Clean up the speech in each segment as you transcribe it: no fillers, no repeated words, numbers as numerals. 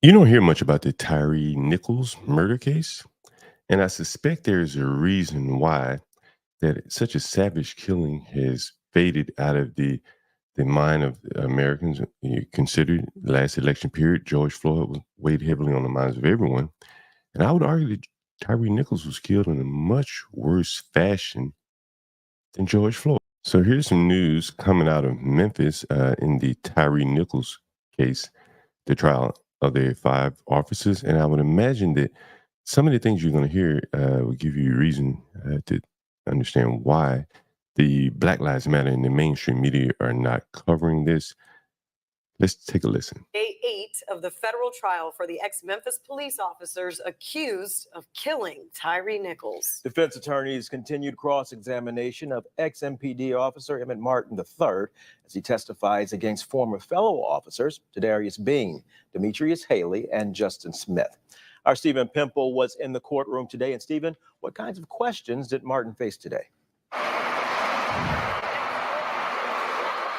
You don't hear much about the Tyre Nichols murder case, and I suspect there's a reason why that such a savage killing has faded out of the mind of Americans. You consider last election period, George Floyd weighed heavily on the minds of everyone, and I would argue that Tyre Nichols was killed in a much worse fashion than George Floyd. So here's some news coming out of Memphis in the Tyre Nichols case, the trial of the five officers. And I would imagine that some of the things you're going to hear will give you reason to understand why the Black Lives Matter and the mainstream media are not covering this. Let's take a listen. Day 8 of the federal trial for the ex-Memphis police officers accused of killing Tyre Nichols. Defense attorneys continued cross-examination of ex-MPD officer Emmett Martin III as he testifies against former fellow officers Tadarius Bean, Demetrius Haley, and Justin Smith. Our Stephen Pimple was in the courtroom today. And Stephen, what kinds of questions did Martin face today?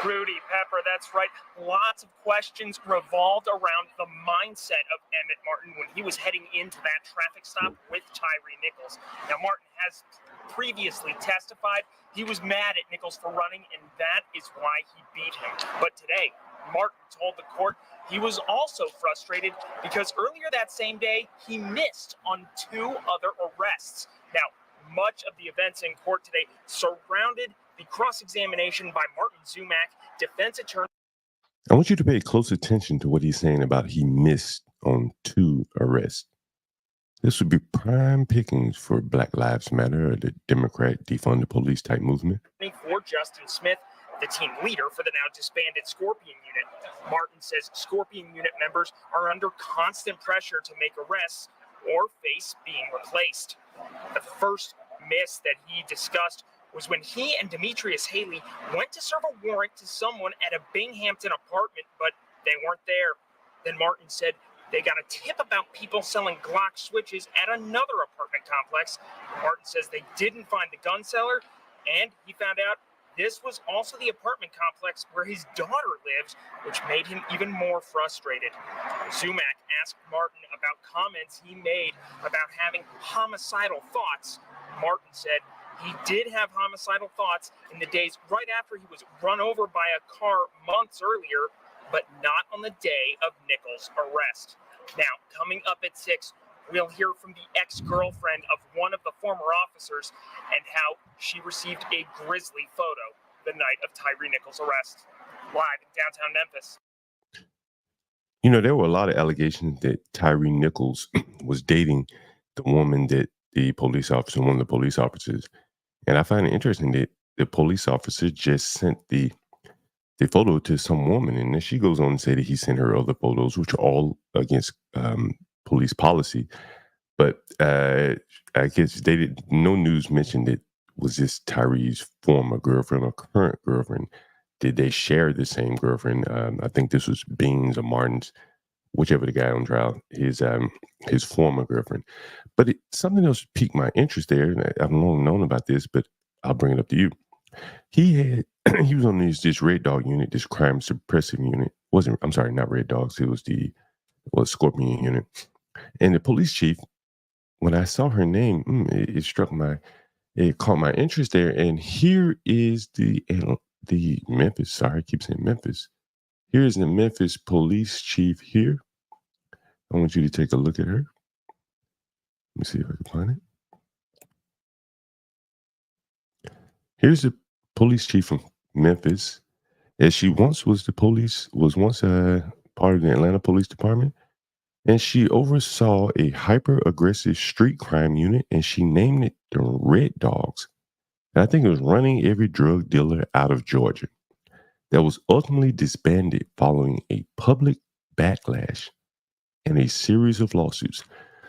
Rudy Pepper, that's right. Lots of questions revolved around the mindset of Emmett Martin when he was heading into that traffic stop with Tyre Nichols. Now, Martin has previously testified he was mad at Nichols for running, and that is why he beat him. But today, Martin told the court he was also frustrated because earlier that same day, he missed on 2 other arrests. Now, much of the events in court today surrounded the cross-examination by Martin Zumack, defense attorney. I want you to pay close attention to what he's saying about he missed on 2 arrests. This would be prime pickings for Black Lives Matter or the Democrat defund the police type movement. For Justin Smith, the team leader for the now disbanded Scorpion Unit. Martin says Scorpion Unit members are under constant pressure to make arrests or face being replaced. The first miss that he discussed was when he and Demetrius Haley went to serve a warrant to someone at a Binghamton apartment, but they weren't there. Then Martin said they got a tip about people selling Glock switches at another apartment complex. Martin says they didn't find the gun seller, and he found out this was also the apartment complex where his daughter lives, which made him even more frustrated. Zumack asked Martin about comments he made about having homicidal thoughts. Martin said he did have homicidal thoughts in the days right after he was run over by a car months earlier, but not on the day of Nichols' arrest. Now, coming up at 6, we'll hear from the ex-girlfriend of one of the former officers and how she received a grisly photo the night of Tyre Nichols' arrest. Live in downtown Memphis. You know, there were a lot of allegations that Tyre Nichols was dating the woman that the police officer, one of the police officers. And I find it interesting that the police officer just sent the photo to some woman, and then she goes on to say that he sent her other photos, which are all against police policy. But I guess no news mentioned it was this Tyree's former girlfriend or current girlfriend. Did they share the same girlfriend? I think this was Bean's or Martin's, whichever the guy on trial, his former girlfriend. But something else piqued my interest there, and I've long known about this, but I'll bring it up to you. He was on this Red Dog unit, this crime suppressive unit. I'm sorry, not Red Dogs. It was Scorpion unit. And the police chief, when I saw her name, it caught my interest there. And here is the Memphis. Sorry, I keep saying Memphis. Here's the Memphis police chief here. I want you to take a look at her. Let me see if I can find it. Here's the police chief from Memphis. As she once was once part of the Atlanta Police Department. And she oversaw a hyper-aggressive street crime unit, and she named it the Red Dogs. And I think it was running every drug dealer out of Georgia. That was ultimately disbanded following a public backlash and a series of lawsuits.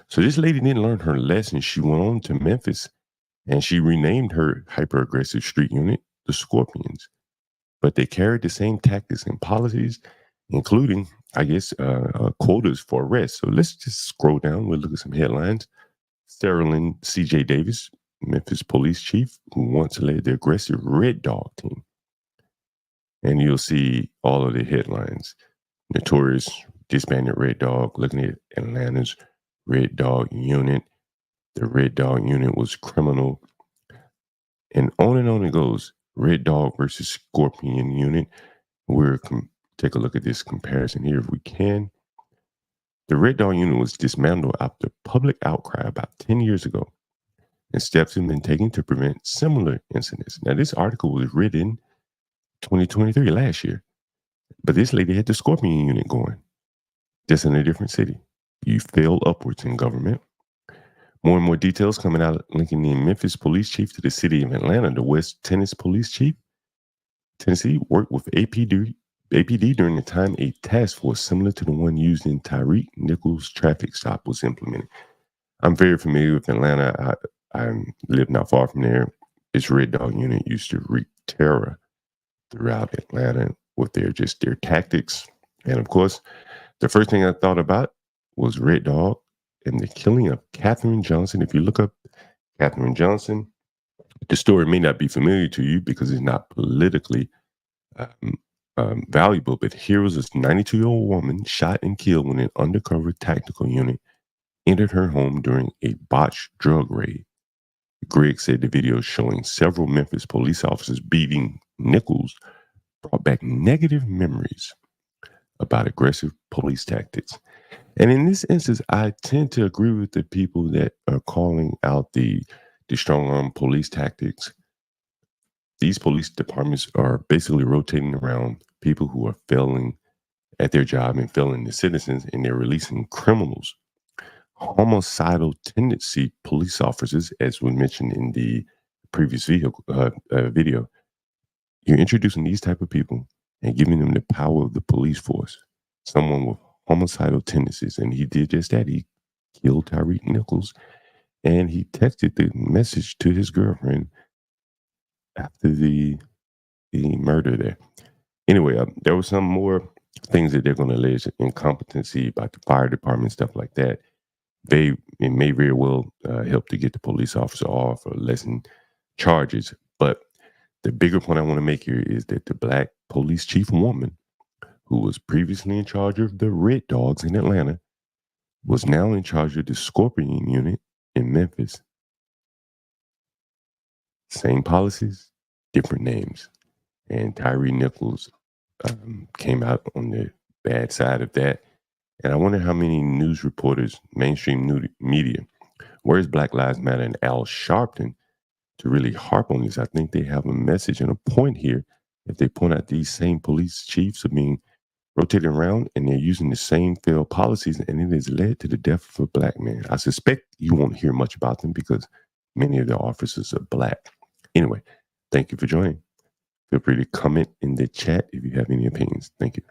So this lady didn't learn her lesson. She went on to Memphis, and she renamed her hyper-aggressive street unit the Scorpions. But they carried the same tactics and policies, including, I guess, quotas for arrests. So let's just scroll down. We'll look at some headlines. Sterling C.J. Davis, Memphis police chief, who once led the aggressive Red Dog team. And you'll see all of the headlines. Notorious disbanded Red Dog, looking at Atlanta's Red Dog unit. The Red Dog unit was criminal. And on it goes. Red Dog versus Scorpion unit. Take a look at this comparison here if we can. The Red Dog unit was dismantled after public outcry about 10 years ago, and steps have been taken to prevent similar incidents. Now, this article was written 2023, last year, but this lady had the Scorpion unit going, just in a different city. You fail upwards in government. More and more details coming out linking the Memphis police chief to the city of Atlanta. The West Tennessee police chief, Tennessee, worked with APD during the time a task force similar to the one used in Tyre Nichols' traffic stop was implemented. I'm very familiar with Atlanta. I live not far from there. This Red Dog unit used to wreak terror throughout Atlanta with their tactics. And of course, the first thing I thought about was Red Dog and the killing of Katherine Johnson. If you look up Katherine Johnson, the story may not be familiar to you because it's not politically valuable, but here was this 92-year-old woman shot and killed when an undercover tactical unit entered her home during a botched drug raid. Greg said the video showing several Memphis police officers beating Nichols brought back negative memories about aggressive police tactics. And in this instance, I tend to agree with the people that are calling out the strong-arm police tactics. These police departments are basically rotating around people who are failing at their job and failing the citizens, and they're releasing criminals. Homicidal tendency police officers, as we mentioned in the previous video, you're introducing these type of people and giving them the power of the police force. Someone with homicidal tendencies, and he did just that. He killed Tyre Nichols, and he texted the message to his girlfriend after the murder there. Anyway, there was some more things that they're going to allege incompetency about the fire department, stuff like that. It may very well help to get the police officer off or lessen charges. But the bigger point I want to make here is that the black police chief woman, who was previously in charge of the Red Dogs in Atlanta, was now in charge of the Scorpion unit in Memphis. Same policies, different names. And Tyre Nichols came out on the bad side of that. And I wonder how many news reporters, mainstream media, where's Black Lives Matter and Al Sharpton to really harp on this? I think they have a message and a point here if they point out these same police chiefs are being rotated around and they're using the same failed policies, and it has led to the death of a black man. I suspect you won't hear much about them because many of the officers are black. Anyway, thank you for joining. Feel free to comment in the chat if you have any opinions. Thank you.